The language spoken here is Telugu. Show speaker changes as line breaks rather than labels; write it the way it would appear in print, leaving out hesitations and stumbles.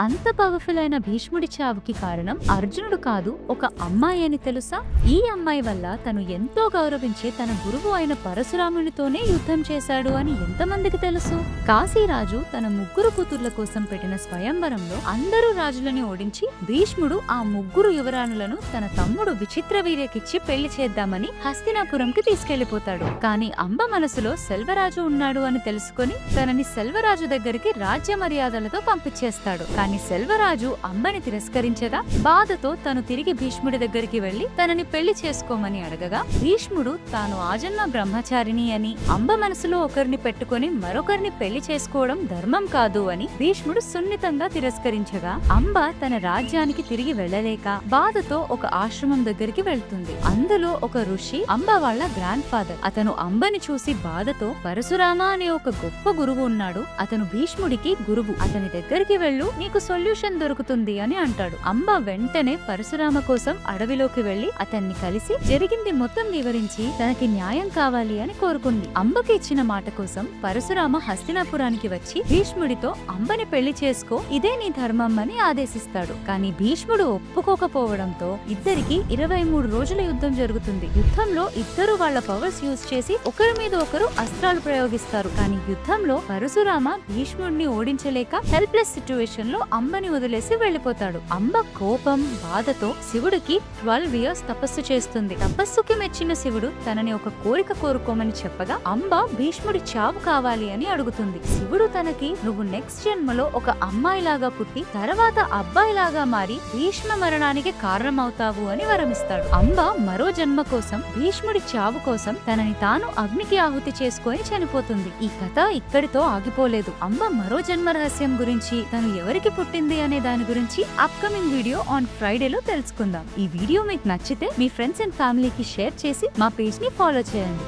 అంత పవర్ఫుల్ అయిన భీష్ముడి చావుకి కారణం అర్జునుడు కాదు, ఒక అమ్మాయి అని తెలుసా? ఈ అమ్మాయి వల్ల తను ఎంతో గౌరవించే తన గురువు అయిన పరశురామునితోనే యుద్ధం చేశాడు అని ఎంతమందికి తెలుసు? కాశీరాజు తన ముగ్గురు కూతుర్ల కోసం పెట్టిన స్వయంవరంలో అందరూ రాజులని ఓడించి భీష్ముడు ఆ ముగ్గురు యువరాణులను తన తమ్ముడు విచిత్రవీర్యకిచ్చి పెళ్లి చేద్దామని హస్తినాపురంకి తీసుకెళ్లిపోతాడు. కానీ అంబ మనసులో సెల్వరాజు ఉన్నాడు అని తెలుసుకుని తనని సెల్వరాజు దగ్గరికి రాజ్య మర్యాదలతో పంపించేస్తాడు. కానీ సెల్వరాజు అంబని తిరస్కరించగా బాధతో తను తిరిగి భీష్ముడి దగ్గరికి వెళ్లి తనని పెళ్లి చేసుకోమని అడగగా భీష్ముడు తాను ఆజన్మ బ్రహ్మచారిని అని, అంబ మనసులో ఒకరిని పెట్టుకుని మరొకరిని పెళ్లి చేసుకోవడం ధర్మం కాదు అని భీష్ముడు సున్నితంగా తిరస్కరించగా అంబ తన రాజ్యానికి తిరిగి వెళ్లలేక బాధతో ఒక ఆశ్రమం దగ్గరికి వెళ్తుంది. అందులో ఒక ఋషి అంబ వాళ్ళ గ్రాండ్ ఫాదర్. అతను అంబని చూసి బాధతో పరశురామ అనే ఒక గొప్ప గురువు ఉన్నాడు, అతను భీష్ముడికి గురువు, అతని దగ్గరికి వెళ్ళు, నీకు సొల్యూషన్ దొరుకుతుంది అని అంటాడు. అంబ వెంటనే పరశురామ కోసం అడవిలోకి వెళ్లి అతన్ని కలిసి జరిగింది మొత్తం వివరించి తనకి న్యాయం కావాలి అని కోరుకుంది. అంబకి ఇచ్చిన మాట కోసం పరశురామ హస్తినాపురానికి వచ్చి భీష్ముడితో అంబని పెళ్లి చేసుకో, ఇదే నీ ధర్మం అని ఆదేశిస్తాడు. కానీ భీష్ముడు ఒప్పుకోకపోవడంతో ఇద్దరికి 23 రోజుల యుద్ధం జరుగుతుంది. యుద్ధంలో ఇద్దరు వాళ్ళ పవర్స్ యూజ్ చేసి ఒకరి మీద ఒకరు అస్త్రాలు ప్రయోగిస్తారు. కానీ యుద్ధంలో పరశురామ భీష్ముడిని ఓడించలేక హెల్ప్లెస్ సిచ్యువేషన్ లో అంబని వదిలేసి వెళ్లిపోతాడు. అంబ కోపం బాధతో శివుడికి 12 ఇయర్స్ తపస్సు చేస్తుంది. తపస్సుకి మెచ్చిన శివుడు తనని ఒక కోరిక కోరుకోమని చెప్పగా అంబ భీష్ముడి చావు కావాలి అని అడుగుతుంది. శివుడు తనకి నువ్వు నెక్స్ట్ జన్మలో ఒక అమ్మాయిలాగా పుట్టి తర్వాత అబ్బాయిలాగా మారి భీష్మ మరణానికి కారణమవుతావు అని వరమిస్తాడు. అంబ మరో జన్మ కోసం భీష్ముడి చావు కోసం తనని తాను అగ్నికి ఆహుతి చేసుకొని చనిపోతుంది. ఈ కథ ఇక్కడితో ఆగిపోలేదు. అంబ మరో జన్మ రహస్యం గురించి, తను ఎవరికి పుట్టింది అనే దాని గురించి అప్కమింగ్ వీడియో ఆన్ ఫ్రైడేలో తెలుసుకుందాం. ఈ వీడియో మీకు నచ్చితే మీ ఫ్రెండ్స్ అండ్ ఫ్యామిలీకి షేర్ చేసి మా పేజ్ ని ఫాలో చేయండి.